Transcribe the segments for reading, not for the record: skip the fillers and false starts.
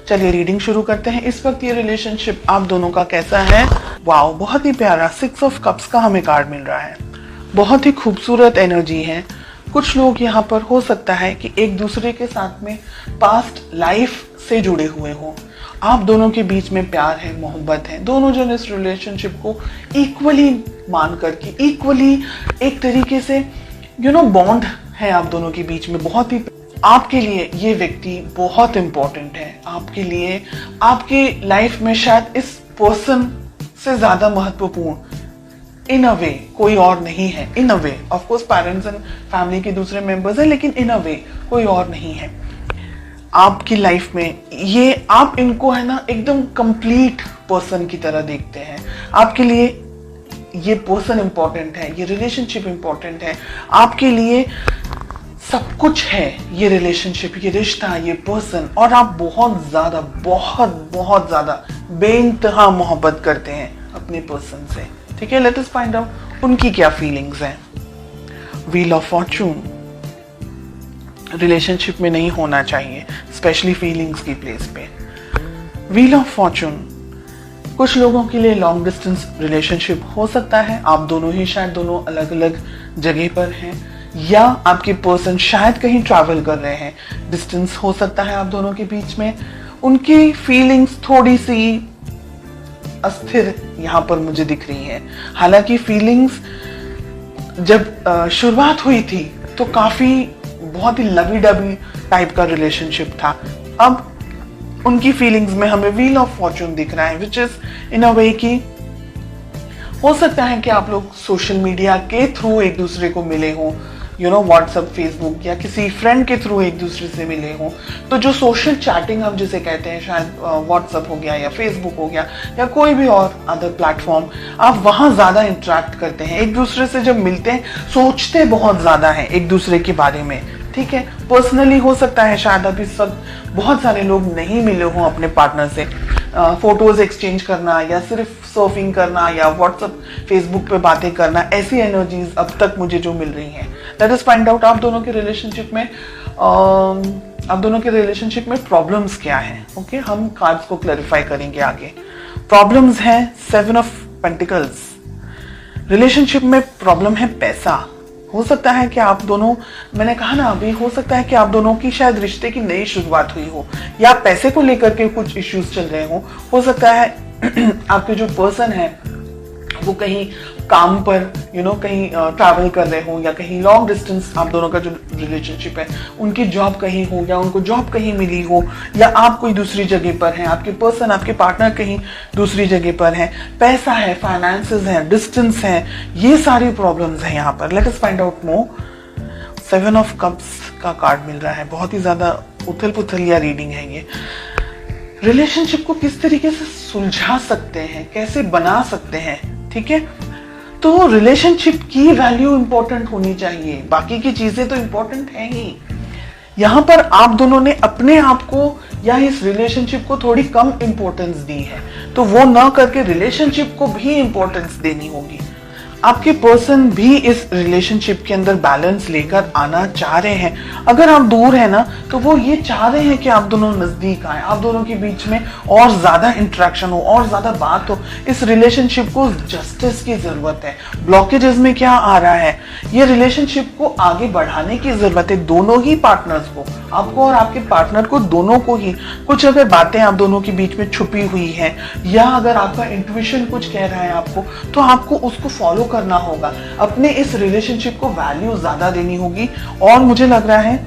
चलिए रीडिंग शुरू करते हैं। इस वक्त ये रिलेशनशिप आप दोनों का कैसा है? वाओ, बहुत ही प्यारा 6 ऑफ कप्स का हमें कार्ड मिल रहा है। बहुत ही खूबसूरत एनर्जी है। कुछ लोग यहाँ पर हो सकता है कि एक दूसरे के साथ में पास्ट लाइफ से जुड़े हुए हों। आप दोनों के बीच में प्यार है, मोहब्बत है। दोनों जन इस रिलेशनशिप को इक्वली मान करके, इक्वली एक तरीके से बॉन्ड है आप दोनों के बीच में। बहुत ही आपके लिए ये व्यक्ति बहुत इंपॉर्टेंट है। आपके लिए, आपकी लाइफ में शायद इस पर्सन से ज्यादा महत्वपूर्ण इन अ वे कोई और नहीं है। In a way of course parents and family के दूसरे मेंबर्स हैं, लेकिन इन अ वे कोई और नहीं है आपकी लाइफ में। ये आप इनको है ना एकदम कंप्लीट पर्सन की तरह देखते हैं। आपके लिए ये पर्सन इंपॉर्टेंट है, ये रिलेशनशिप इंपॉर्टेंट है। आपके लिए सब कुछ है ये रिलेशनशिप, ये रिश्ता, ये पर्सन। और आप बहुत ज्यादा, बहुत ज्यादा बेइंतहा मोहब्बत करते हैं अपने पर्सन से। ठीक है, लेट अस फाइंड आउट उनकी क्या फीलिंग्स हैं। व्हील ऑफ फॉर्चून रिलेशनशिप में नहीं होना चाहिए, स्पेशली फीलिंग्स की प्लेस पे। व्हील ऑफ फॉर्चून कुछ लोगों के लिए लॉन्ग डिस्टेंस रिलेशनशिप हो सकता है। आप दोनों ही शायद दोनों अलग अलग जगह पर हैं, या आपके पर्सन शायद कहीं ट्रैवल कर रहे हैं। डिस्टेंस हो सकता है आप दोनों के बीच में। उनकी फीलिंग्स थोड़ी सी अस्थिर यहाँ पर मुझे दिख रही है। हालांकि फीलिंग्स जब शुरुआत हुई थी तो काफी बहुत ही लवी डबी टाइप का रिलेशनशिप था। अब उनकी फीलिंग्स में हमें व्हील ऑफ फॉर्चून दिख रहा है, विच इज इन अ वे कि हो सकता है कि आप लोग सोशल मीडिया के थ्रू एक दूसरे को मिले हों, व्हाट्सएप, फेसबुक या किसी फ्रेंड के थ्रू एक दूसरे से मिले हों। तो जो सोशल चैटिंग हम जिसे कहते हैं, शायद व्हाट्सएप हो गया या फेसबुक हो गया या कोई भी और अदर प्लेटफॉर्म, आप वहां ज्यादा इंटरेक्ट करते हैं। एक दूसरे से जब मिलते हैं सोचते बहुत ज्यादा हैं एक दूसरे के बारे में। ठीक है, पर्सनली हो सकता है शायद अब इस वक्त बहुत सारे लोग नहीं मिले हों अपने पार्टनर से। फोटोज एक्सचेंज करना या सिर्फ सर्फिंग करना या व्हाट्सएप, फेसबुक पे बातें करना, ऐसी एनर्जीज अब तक मुझे जो मिल रही हैं। लेट अस फाइंड आउट आप दोनों के रिलेशनशिप में प्रॉब्लम्स क्या हैं। ओके, हम कार्ड्स को क्लैरिफाई करेंगे आगे। प्रॉब्लम्स हैं 7 ऑफ पेंटिकल्स। रिलेशनशिप में प्रॉब्लम है पैसा। हो सकता है कि आप दोनों, मैंने कहा ना अभी, हो सकता है कि आप दोनों की शायद रिश्ते की नई शुरुआत हुई हो या पैसे को लेकर के कुछ इश्यूज चल रहे हो सकता है आपके जो पर्सन है वो कहीं काम पर कहीं ट्रैवल कर रहे हो, या कहीं लॉन्ग डिस्टेंस आप दोनों का जो रिलेशनशिप है, उनकी जॉब कहीं हो या उनको जॉब कहीं मिली हो, या आप कोई दूसरी जगह पर हैं, आपके पर्सन, आपके पार्टनर कहीं दूसरी जगह पर हैं। पैसा है, फाइनेंसेस है, डिस्टेंस है, ये सारी प्रॉब्लम्स हैं यहाँ पर। Let us find out more. 7 of cups का कार्ड मिल रहा है। बहुत ही ज्यादा उथल पुथल या रीडिंग है ये। रिलेशनशिप को किस तरीके से सुलझा सकते हैं, कैसे बना सकते हैं। ठीक है, तो रिलेशनशिप की वैल्यू इंपॉर्टेंट होनी चाहिए, बाकी की चीजें तो इंपॉर्टेंट है ही। यहां पर आप दोनों ने अपने आप को या इस रिलेशनशिप को थोड़ी कम इंपॉर्टेंस दी है, तो वो ना करके रिलेशनशिप को भी इंपॉर्टेंस देनी होगी। आपके पर्सन भी इस रिलेशनशिप के अंदर बैलेंस लेकर आना चाह रहे हैं। अगर आप दूर है ना, तो वो ये चाह रहे हैं कि आप दोनों नजदीक आए, आप दोनों के बीच में और ज्यादा इंटरेक्शन हो, और ज्यादा बात हो। इस रिलेशनशिप को जस्टिस की जरूरत है। ब्लॉकेजेस में क्या आ रहा है, ये रिलेशनशिप को आगे बढ़ाने की जरूरत है। दोनों ही पार्टनर्स को, आपको और आपके पार्टनर को, दोनों को ही कुछ अगर बातें आप दोनों के बीच में छुपी हुई है, या अगर आपका इंट्यूशन कुछ कह रहा है आपको, तो आपको उसको फॉलो करना होगा। अपने इस रिलेशनशिप को वैल्यू ज्यादा देनी होगी। और मुझे लग रहा है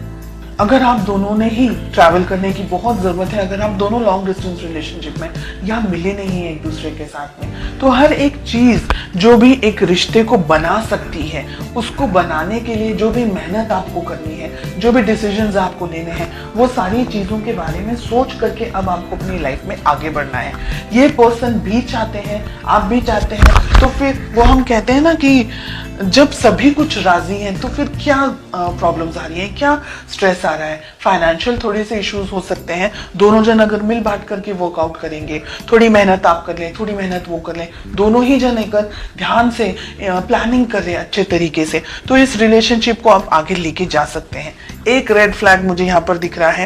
अगर आप दोनों ने ही ट्रैवल करने की बहुत जरूरत है, अगर आप दोनों लॉन्ग डिस्टेंस रिलेशनशिप में या मिले नहीं है एक दूसरे के साथ में, तो हर एक चीज जो भी एक रिश्ते को बना सकती है, उसको बनाने के लिए जो भी मेहनत आपको करनी है, जो भी डिसीजंस आपको लेने हैं, वो सारी चीजों के बारे में सोच करके अब आपको अपनी लाइफ में आगे बढ़ना है। ये पर्सन भी चाहते हैं, आप भी चाहते हैं, तो फिर वो हम कहते हैं ना कि जब सभी कुछ राजी हैं, तो फिर क्या प्रॉब्लम्स आ रही है, क्या स्ट्रेस आ रहा है। फाइनेंशियल थोड़े से इश्यूज हो सकते हैं, दोनों जन अगर मिल बांट करके वर्कआउट करेंगे, थोड़ी मेहनत आप कर लें, थोड़ी मेहनत वो कर लें, दोनों ही जन अगर ध्यान से प्लानिंग कर लें अच्छे तरीके से, तो इस रिलेशनशिप को आप आगे लेके जा सकते हैं। एक रेड फ्लैग मुझे यहाँ पर दिख रहा है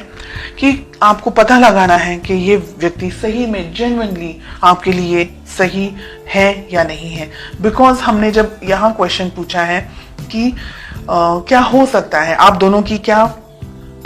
कि आपको पता लगाना है कि ये व्यक्ति सही में जेन्युइनली आपके लिए सही है या नहीं है। बिकॉज हमने जब यहाँ क्वेश्चन पूछा है कि क्या हो सकता है, आप दोनों की क्या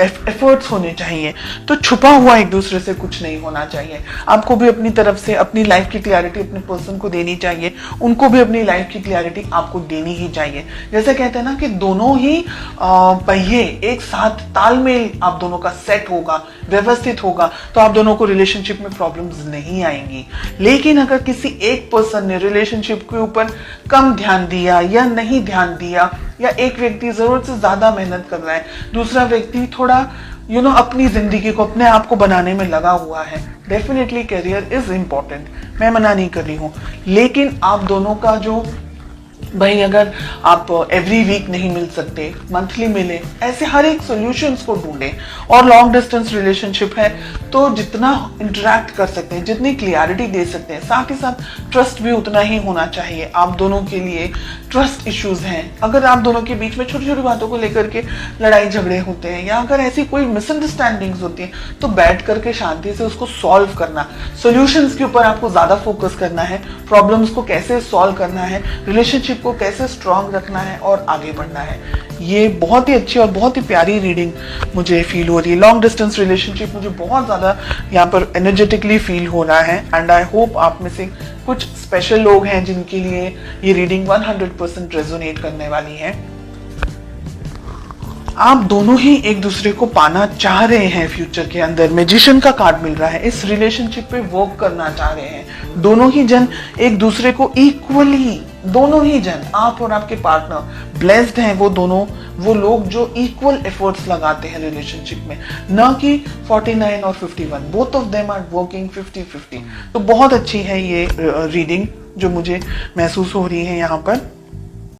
एफर्ट्स होने चाहिए, तो छुपा हुआ एक दूसरे से कुछ नहीं होना चाहिए। आपको भी अपनी तरफ से अपनी लाइफ की क्लैरिटी अपने पर्सन को देनी चाहिए, उनको भी अपनी लाइफ की क्लैरिटी आपको देनी ही चाहिए। जैसे कहते हैं ना कि दोनों ही पहिए एक साथ तालमेल आप दोनों का सेट होगा, व्यवस्थित होगा, तो आप दोनों को रिलेशनशिप में प्रॉब्लम्स नहीं आएंगी। लेकिन अगर किसी एक पर्सन ने रिलेशनशिप के ऊपर कम ध्यान दिया या नहीं ध्यान दिया, या एक व्यक्ति जरूरत से ज्यादा मेहनत कर रहा है, दूसरा व्यक्ति थोड़ा अपनी जिंदगी को अपने आप को बनाने में लगा हुआ है, डेफिनेटली करियर इज इंपॉर्टेंट, मैं मना नहीं कर रही हूं। लेकिन आप दोनों का जो भाई, अगर आप एवरी वीक नहीं मिल सकते, मंथली मिले, ऐसे हर एक सॉल्यूशंस को ढूंढें। और लॉन्ग डिस्टेंस रिलेशनशिप है तो जितना इंटरेक्ट कर सकते हैं, जितनी क्लियरिटी दे सकते हैं, साथ ही साथ ट्रस्ट भी उतना ही होना चाहिए। आप दोनों के लिए ट्रस्ट इश्यूज हैं, अगर आप दोनों के बीच में छोटी छोटी बातों को लेकर के लड़ाई झगड़े होते हैं, या अगर ऐसी कोई मिसअंडरस्टैंडिंग्स होती है, तो बैठ करके शांति से उसको सॉल्व करना, सॉल्यूशंस के ऊपर आपको ज्यादा फोकस करना है, प्रॉब्लम्स को कैसे सॉल्व करना है, रिलेशनशिप को कैसे स्ट्रांग रखना है और आगे बढ़ना है। ये बहुत ही अच्छी और बहुत ही प्यारी रीडिंग मुझे फील हो रही है। लॉन्ग डिस्टेंस रिलेशनशिप मुझे बहुत ज्यादा यहाँ पर एनर्जेटिकली फील हो रहा है, एंड आई होप आप में से कुछ स्पेशल लोग हैं जिनके लिए ये रीडिंग 100% रेजोनेट करने वाली है। आप दोनों ही एक दूसरे को पाना चाह रहे हैं फ्यूचर के अंदर, मैजिशियन का कार्ड मिल रहा है, इस रिलेशनशिप पे वर्क करना चाह रहे हैं। दोनों ही जन एक दूसरे को इक्वली, दोनों ही जन, आप और आपके पार्टनर ब्लेस्ड हैं, वो दोनों वो लोग जो इक्वल एफर्ट्स लगाते हैं रिलेशनशिप में, ना कि 49 और 51, both of them are working 50-50। तो बहुत अच्छी है ये रीडिंग जो मुझे महसूस हो रही है यहाँ पर।